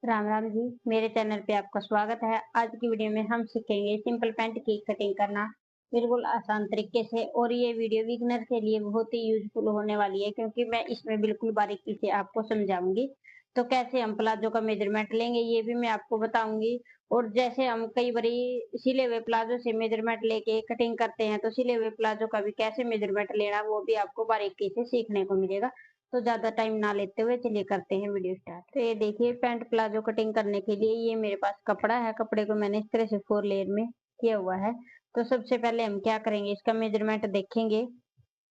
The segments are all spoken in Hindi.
राम राम जी। मेरे चैनल पे आपका स्वागत है। आज की वीडियो में हम सीखेंगे सिंपल पैंट की कटिंग करना बिल्कुल आसान तरीके से। और ये वीडियो बिगिनर के लिए बहुत ही यूजफुल होने वाली है, क्योंकि मैं इसमें बिल्कुल बारीकी से आपको समझाऊंगी। तो कैसे हम प्लाजो का मेजरमेंट लेंगे ये भी मैं आपको बताऊंगी। और जैसे हम कई बारी सिले हुए प्लाजो से मेजरमेंट लेके कटिंग करते हैं, तो सिले हुए प्लाजो का भी कैसे मेजरमेंट लेना वो भी आपको बारीकी से सीखने को मिलेगा। तो ज्यादा टाइम ना लेते हुए चलिए करते हैं वीडियो स्टार्ट। तो ये देखिए, पैंट प्लाजो कटिंग करने के लिए ये मेरे पास कपड़ा है। कपड़े को मैंने इस तरह से 4 लेयर में किया हुआ है। तो सबसे पहले हम क्या करेंगे, इसका मेजरमेंट देखेंगे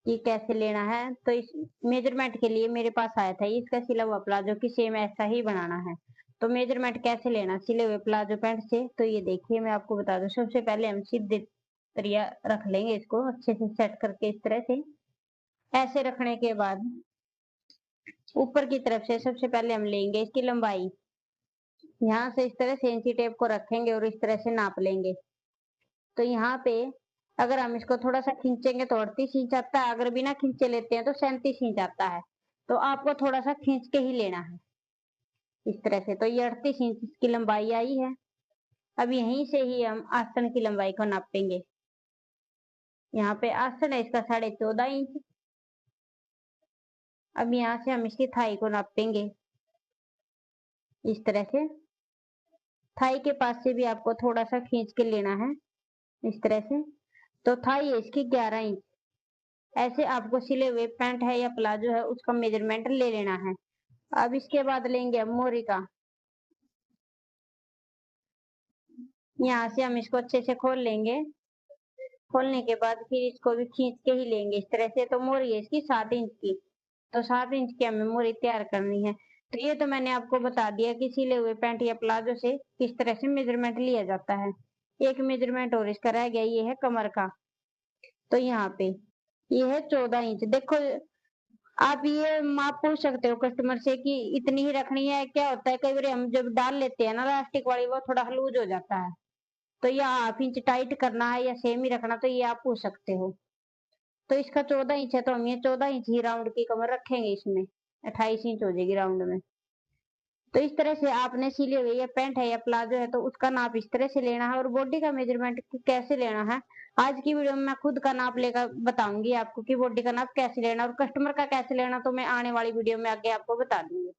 कि कैसे लेना है। तो इस मेजरमेंट के लिए मेरे पास आया था इसका सिला हुआ प्लाजो की सेम ऐसा ही बनाना है। तो मेजरमेंट कैसे लेना सिले हुए प्लाजो पैंट से, तो ये देखिए मैं आपको बता दूं। सबसे पहले हम सीधे तरिया रख लेंगे, इसको अच्छे से सेट करके इस तरह से। ऐसे रखने के बाद ऊपर की तरफ से सबसे पहले हम लेंगे इसकी लंबाई। यहाँ से इस तरह से इंची टेप को रखेंगे और इस तरह से नाप लेंगे। तो यहाँ पे अगर हम इसको थोड़ा सा खींचेंगे तो 38 इंच आता है, अगर बिना खींचे लेते हैं तो 37 इंच आता है। तो आपको थोड़ा सा खींच के ही लेना है इस तरह से। तो ये 38 इंच की लंबाई आई है। अब यहीं से ही हम आसन की लंबाई को नापेंगे। यहाँ पे आसन है इसका 14.5 इंच। अब यहाँ से हम इसकी थाई को नापेंगे इस तरह से। थाई के पास से भी आपको थोड़ा सा खींच के लेना है इस तरह से। तो थाई है इसकी 11 इंच। ऐसे आपको सिले हुए पैंट है या प्लाजो है उसका मेजरमेंट ले लेना है। अब इसके बाद लेंगे हम मोरी का। यहाँ से हम इसको अच्छे से खोल लेंगे। खोलने के बाद फिर इसको भी खींच के ही लेंगे इस तरह से। तो मोरी है इसकी 7 इंच की। तो 7 इंच की हमें मोरी तैयार करनी है। तो ये तो मैंने आपको बता दिया कि सिले हुए पैंट या प्लाजो से किस तरह से मेजरमेंट लिया जाता है। एक मेजरमेंट और इसका रह गया, ये है कमर का। तो यहाँ पे ये है 14 इंच। देखो, आप ये माप पूछ सकते हो कस्टमर से कि इतनी ही रखनी है। क्या होता है कई बार हम जब डाल लेते हैं ना इलास्टिक वाली, वो थोड़ा लूज हो जाता है। तो ये हाफ इंच टाइट करना है या सेम ही रखना, तो ये आप पूछ सकते हो। तो इसका 14 इंच है, तो हम ये 14 इंच ही राउंड की कमर रखेंगे। इसमें 28 इंच हो जाएगी राउंड में। तो इस तरह से आपने सिले हुए ये पैंट है या प्लाजो है तो उसका नाप इस तरह से लेना है। और बॉडी का मेजरमेंट कैसे लेना है आज की वीडियो में मैं खुद का नाप लेकर बताऊंगी आपको कि बॉडी का नाप कैसे लेना और कस्टमर का कैसे लेना, तो मैं आने वाली वीडियो में आगे आपको बता दूंगी।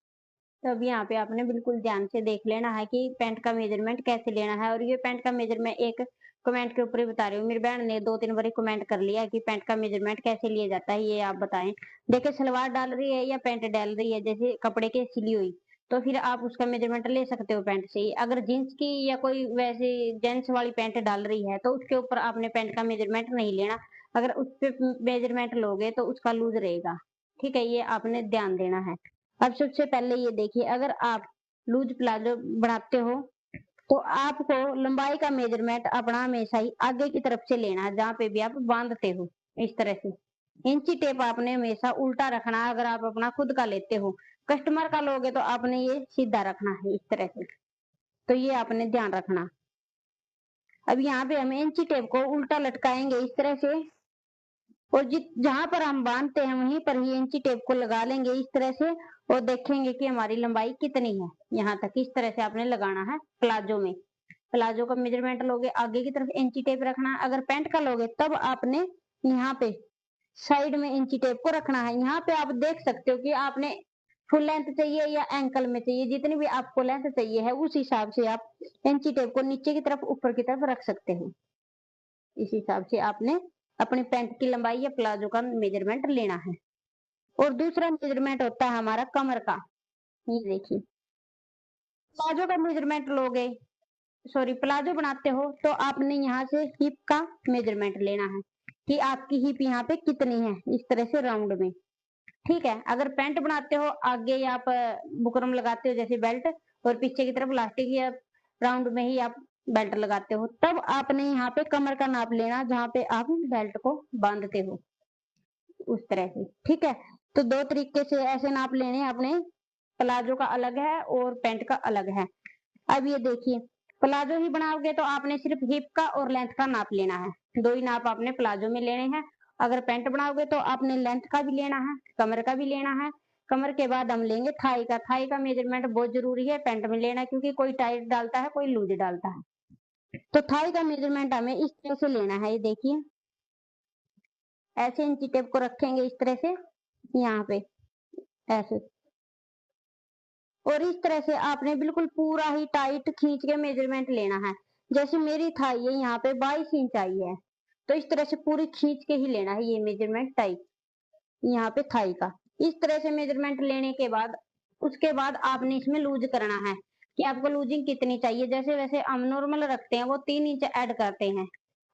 तो अब यहाँ पे आपने बिल्कुल ध्यान से देख लेना है कि पैंट का मेजरमेंट कैसे लेना है। और ये पैंट का मेजरमेंट एक कमेंट के ऊपर ही बता रही हूँ। मेरी बहन ने 2-3 बार कमेंट कर लिया कि पैंट का मेजरमेंट कैसे लिया जाता है, ये आप बताएं। देखिए, सलवार डाल रही है या पैंट डाल रही है जैसे कपड़े के सिली हुई, तो फिर आप उसका मेजरमेंट ले सकते हो पैंट से ही। अगर जींस की या कोई वैसे जेंट्स वाली पैंट डाल रही है तो उसके ऊपर आपने पैंट का मेजरमेंट नहीं लेना। अगर उस पे मेजरमेंट लोगे तो उसका लूज रहेगा। ठीक है, ये आपने ध्यान देना है। अब सबसे पहले ये देखिए, अगर आप लूज प्लाजो बनाते हो तो आपको लंबाई का मेजरमेंट अपना हमेशा ही आगे की तरफ से लेना है, जहाँ पे भी आप बांधते हो इस तरह से। इंची टेप आपने हमेशा उल्टा रखना है अगर आप अपना खुद का लेते हो। कस्टमर का लोगे तो आपने ये सीधा रखना है इस तरह से। तो ये आपने ध्यान रखना। अब यहाँ पे हम इंची टेप को उल्टा लटकाएंगे इस तरह से। और जहां पर हम बांधते हैं वहीं पर ही इंची टेप को लगा लेंगे इस तरह से। और देखेंगे कि हमारी लंबाई कितनी है। यहाँ तक इस तरह से आपने लगाना है प्लाजो में। प्लाजो का मेजरमेंट लोगे आगे की तरफ इंची टेप रखना है। अगर पैंट का लोगे तब आपने यहाँ पे साइड में इंची टेप को रखना है। यहाँ पे आप देख सकते हो कि आपने फुल लेंथ चाहिए या एंकल में चाहिए, जितनी भी आपको लेंथ चाहिए है उस हिसाब से आप इंची टेप को नीचे की तरफ ऊपर की तरफ रख सकते हो। इस हिसाब से आपने अपनी पैंट की लंबाई या प्लाजो का मेजरमेंट लेना है। और दूसरा मेजरमेंट होता है हमारा कमर का। ये देखिए, प्लाजो का मेजरमेंट लोगे, सॉरी प्लाजो बनाते हो तो आपने यहाँ से हिप का मेजरमेंट लेना है कि आपकी हिप यहाँ पे कितनी है इस तरह से राउंड में। ठीक है, अगर पैंट बनाते हो आगे आप बुकरम लगाते हो जैसे बेल्ट, और पीछे की तरफ इलास्टिक या राउंड में ही आप बेल्ट लगाते हो, तब आपने यहाँ पे कमर का नाप लेना जहाँ पे आप बेल्ट को बांधते हो उस तरह से। ठीक है, तो 2 तरीके से ऐसे नाप लेने हैं अपने। प्लाजो का अलग है और पैंट का अलग है। अब ये देखिए, प्लाजो ही बनाओगे तो आपने सिर्फ हिप का और लेंथ का नाप लेना है। 2 ही नाप आपने प्लाजो में लेने हैं। अगर पैंट बनाओगे तो आपने लेंथ का भी लेना है, कमर का भी लेना है। कमर के बाद हम लेंगे थाई का। थाई का मेजरमेंट बहुत जरूरी है पैंट में लेना, क्योंकि कोई टाइट डालता है कोई लूज डालता है। तो थाई का मेजरमेंट हमें इस तरह से लेना है। ये देखिए ऐसे इंची टेप को रखेंगे इस तरह से यहाँ पे ऐसे, और इस तरह से आपने बिल्कुल पूरा ही टाइट खींच के मेजरमेंट लेना है। जैसे मेरी थाई है यहाँ पे 22 इंच आई है, तो इस तरह से पूरी खींच के ही लेना है ये मेजरमेंट टाइट यहाँ पे थाई का। इस तरह से मेजरमेंट लेने के बाद उसके बाद आपने इसमें लूज करना है कि आपको लूजिंग कितनी चाहिए। जैसे वैसे हम नॉर्मल रखते हैं वो 3 इंच ऐड करते हैं।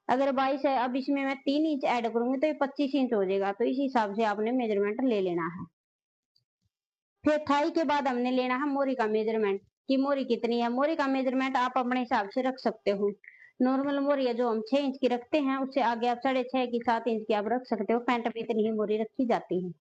अगर 22 है, अब इसमें मैं 3 इंच ऐड करूंगी तो ये 25 इंच हो जाएगा। तो इस हिसाब से आपने मेजरमेंट ले लेना है। फिर थाई के बाद हमने लेना है मोरी का मेजरमेंट कि मोरी कितनी है। मोरी का मेजरमेंट आप अपने हिसाब से रख सकते हो। नॉर्मल मोरी है जो हम 6 इंच की रखते हैं, उससे आगे आप 6.5 की 7 इंच की आप रख सकते हो। पैंट में इतनी ही मोरी रखी जाती है।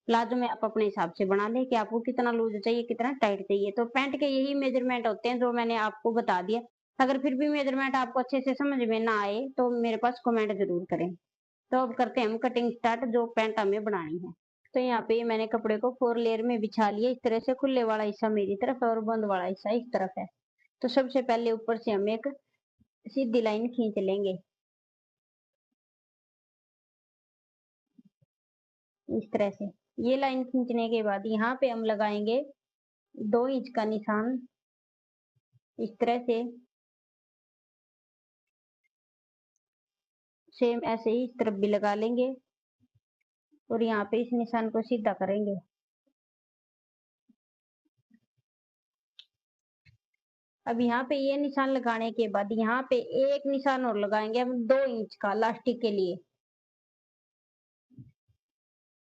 प्लाजो में आप अपने हिसाब से बना लें कि आपको कितना लूज चाहिए कितना टाइट चाहिए। तो पैंट के यही मेजरमेंट होते हैं जो मैंने आपको बता दिया। अगर फिर भी मेजरमेंट आपको अच्छे से समझ में ना आए तो मेरे पास कमेंट जरूर करें। तो अब करते हैं हम कटिंग स्टार्ट, जो पैंट हमें बनानी है। तो यहाँ पे मैंने कपड़े को 4 लेयर में बिछा लिया इस तरह से। खुले वाला हिस्सा मेरी तरफ और बंद वाला हिस्सा इस तरफ है। तो सबसे पहले ऊपर से हम एक सीधी लाइन खींच लेंगे इस तरह से। ये लाइन खींचने के बाद यहाँ पे हम लगाएंगे 2 इंच का निशान इस तरह से। सेम ऐसे ही इस तरफ भी लगा लेंगे और यहाँ पे इस निशान को सीधा करेंगे। अब यहाँ पे ये निशान लगाने के बाद यहाँ पे एक निशान और लगाएंगे हम 2 इंच का लास्टिक के लिए।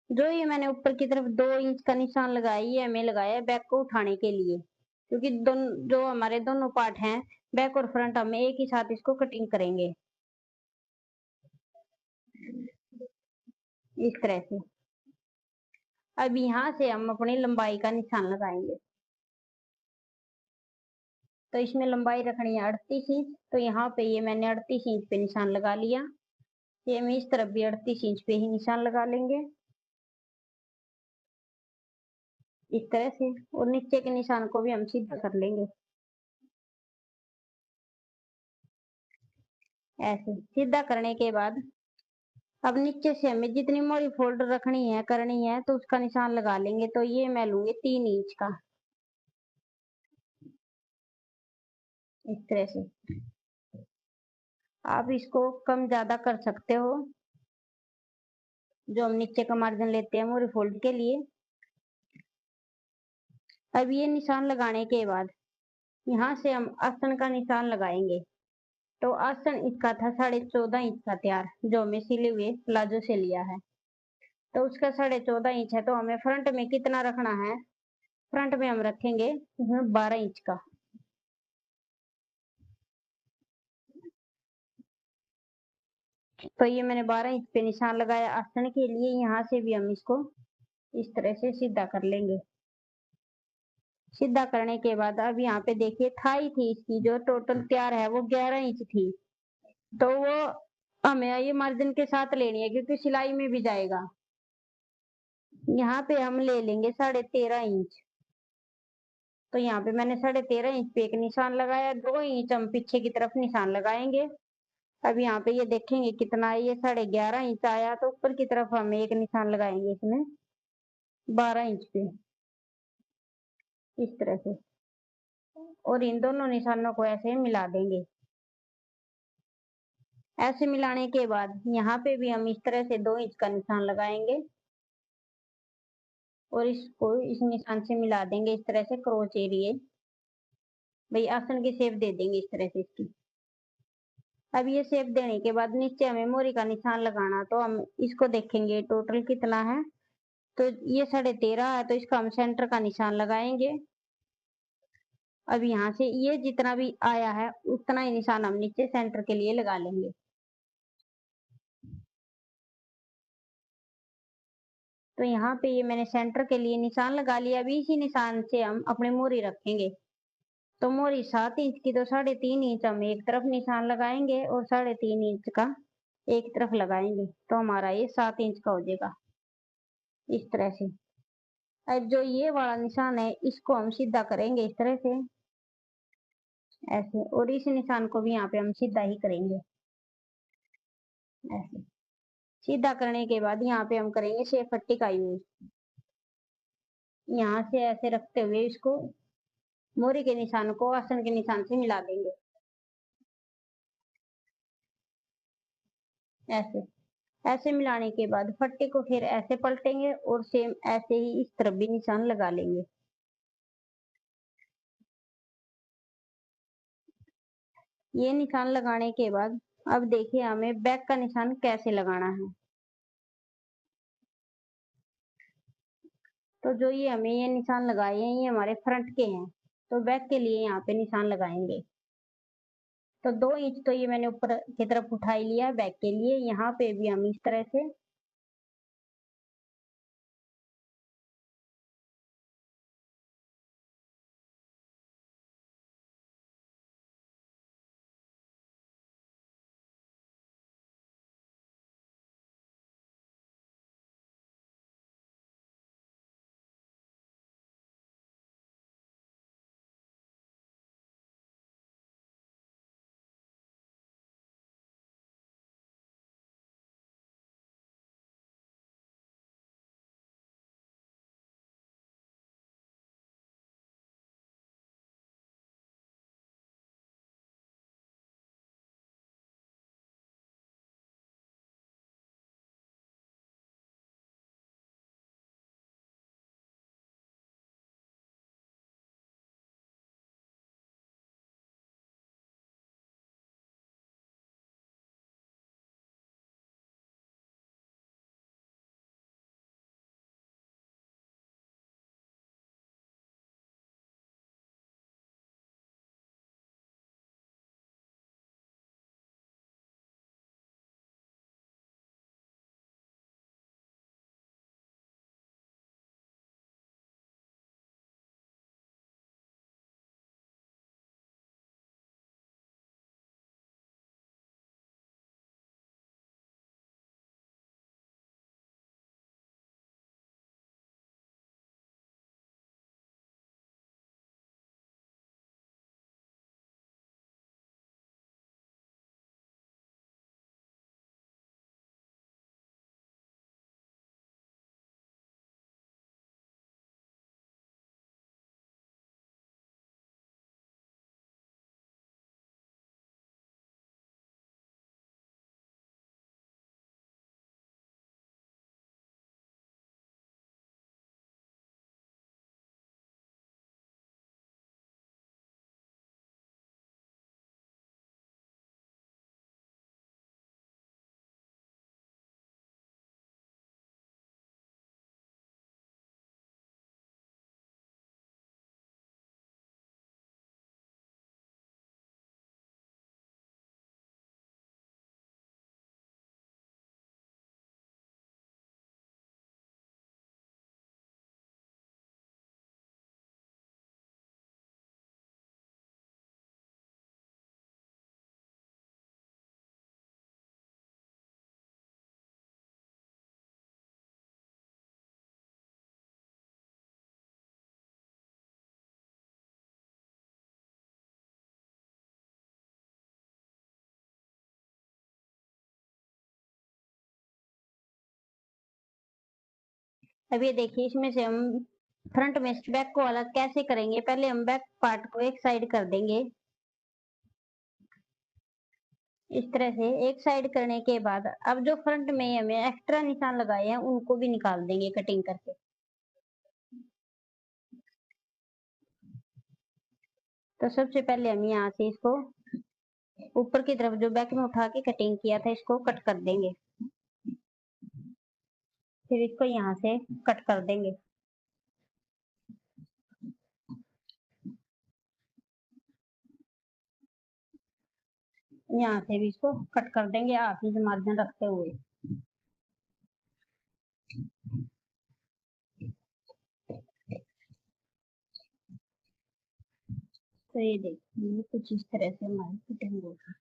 जो ये मैंने ऊपर की तरफ 2 इंच का निशान लगाया, ये हमें लगाया बैक को उठाने के लिए, क्योंकि दोनों जो हमारे दोनों पार्ट हैं बैक और फ्रंट हम एक ही साथ इसको कटिंग करेंगे इस तरह से। अब यहाँ से हम अपनी लंबाई का निशान लगाएंगे। तो इसमें लंबाई रखनी है 38 इंच। तो यहाँ पे ये मैंने 38 इंच पे निशान लगा लिया। ये हम इस तरफ भी 38 इंच पे ही निशान लगा लेंगे इस तरह से, और नीचे के निशान को भी हम सीधा कर लेंगे ऐसे। सीधा करने के बाद अब नीचे से हमें जितनी मोरी फोल्ड रखनी है करनी है तो उसका निशान लगा लेंगे। तो ये मैं लूंगी 3 इंच का इस तरह से। आप इसको कम ज्यादा कर सकते हो जो हम नीचे का मार्जिन लेते हैं मोरी फोल्ड के लिए। अब ये निशान लगाने के बाद यहाँ से हम आसन का निशान लगाएंगे। तो आसन इसका था 14.5 इंच का तैयार, जो हमें सिले हुए प्लाजो से लिया है। तो उसका 14.5 इंच है। तो हमें फ्रंट में कितना रखना है, फ्रंट में हम रखेंगे 12 इंच का। तो ये मैंने 12 इंच पे निशान लगाया आसन के लिए। यहाँ से भी हम इसको इस तरह से सीधा कर लेंगे। सीधा करने के बाद अब यहाँ पे देखिए थाई थी इसकी जो टोटल तैयार है वो 11 इंच थी। तो वो हमें ये मार्जिन के साथ लेनी है क्योंकि सिलाई में भी जाएगा। यहाँ पे हम ले लेंगे 13.5 इंच। तो यहाँ पे मैंने 13.5 इंच पे एक निशान लगाया। 2 इंच हम पीछे की तरफ निशान लगाएंगे। अब यहाँ पे ये देखेंगे कितना है, ये 11.5 इंच आया। तो ऊपर की तरफ हम एक निशान लगाएंगे इसमें 12 इंच पे इस तरह से, और इन दोनों निशानों को ऐसे मिला देंगे। ऐसे मिलाने के बाद यहाँ पे भी हम इस तरह से 2 इंच का निशान लगाएंगे और इसको इस निशान से मिला देंगे इस तरह से क्रोच एरिया। भाई आसन की शेप दे देंगे इस तरह से इसकी। अब ये शेप देने के बाद नीचे हमें मोरी का निशान लगाना। तो हम इसको देखेंगे टोटल कितना है। तो ये 13.5 है, तो इसका हम सेंटर का निशान लगाएंगे। अब यहाँ से ये जितना भी आया है उतना ही निशान हम नीचे सेंटर के लिए लगा लेंगे। तो यहाँ पे ये मैंने सेंटर के लिए निशान लगा लिया। अभी इसी निशान से हम अपनी मोरी रखेंगे। तो मोरी 7 इंच की, तो 3.5 इंच हम एक तरफ निशान लगाएंगे और 3.5 इंच का एक तरफ लगाएंगे। तो हमारा ये 7 इंच का हो जाएगा इस तरह से। अब जो ये वाला निशान है इसको हम सीधा करेंगे इस तरह से, ऐसे, और इस निशान को भी यहाँ पे हम सीधा ही करेंगे ऐसे। सीधा करने के बाद यहाँ पे हम करेंगे शेप पट्टी का यूज। यहाँ से ऐसे रखते हुए इसको मोरी के निशान को आसन के निशान से मिला देंगे ऐसे। ऐसे मिलाने के बाद पट्टी को फिर ऐसे पलटेंगे और सेम ऐसे ही इस तरफ भी निशान लगा लेंगे। ये निशान लगाने के बाद अब देखिए हमें बैक का निशान कैसे लगाना है। तो जो ये हमें ये निशान लगाए हैं ये हमारे फ्रंट के हैं, तो बैक के लिए यहाँ पे निशान लगाएंगे। तो 2 इंच तो ये मैंने ऊपर की तरफ उठा ही लिया बैक के लिए। यहाँ पे भी हम इस तरह से अब ये देखिए इसमें से हम फ्रंट में बैक को अलग कैसे करेंगे। पहले हम बैक पार्ट को एक साइड कर देंगे इस तरह से। एक साइड करने के बाद अब जो फ्रंट में हमें एक्स्ट्रा निशान लगाए हैं उनको भी निकाल देंगे कटिंग करके। तो सबसे पहले हम यहाँ से इसको ऊपर की तरफ जो बैक में उठा के कटिंग किया था इसको कट कर देंगे, फिर इसको यहाँ से कट कर देंगे। यहाँ से भी इसको कट कर देंगे 8 इंच मार्जिन रखते हुए। तो ये देखिए कुछ इस तरह से हमारी फिटिंग होगी।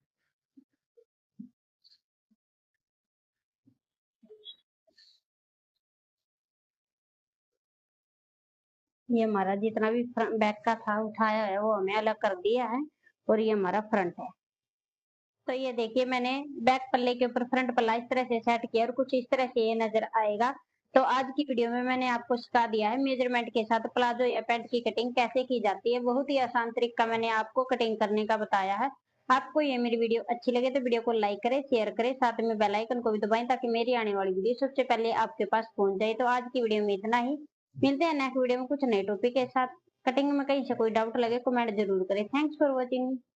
ये हमारा जितना भी बैक का था उठाया है वो हमें अलग कर दिया है और ये हमारा फ्रंट है। तो ये देखिए मैंने बैक पल्ले के ऊपर फ्रंट पल्ला इस तरह से सेट किया और कुछ इस तरह से ये नजर आएगा। तो आज की वीडियो में मैंने आपको सिखा दिया है मेजरमेंट के साथ प्लाजो या पैंट की कटिंग कैसे की जाती है। बहुत ही आसान तरीका मैंने आपको कटिंग करने का बताया है। आपको ये मेरी वीडियो अच्छी लगे तो वीडियो को लाइक करें, शेयर करें, साथ में बेल आइकन को भी दबाएं ताकि मेरी आने वाली वीडियो सबसे पहले आपके पास पहुंच जाए। तो आज की वीडियो में इतना ही। मिलते हैं नेक्स्ट वीडियो में कुछ नए टॉपिक के साथ। कटिंग में कहीं से कोई डाउट लगे कमेंट जरूर करें। Thanks for watching.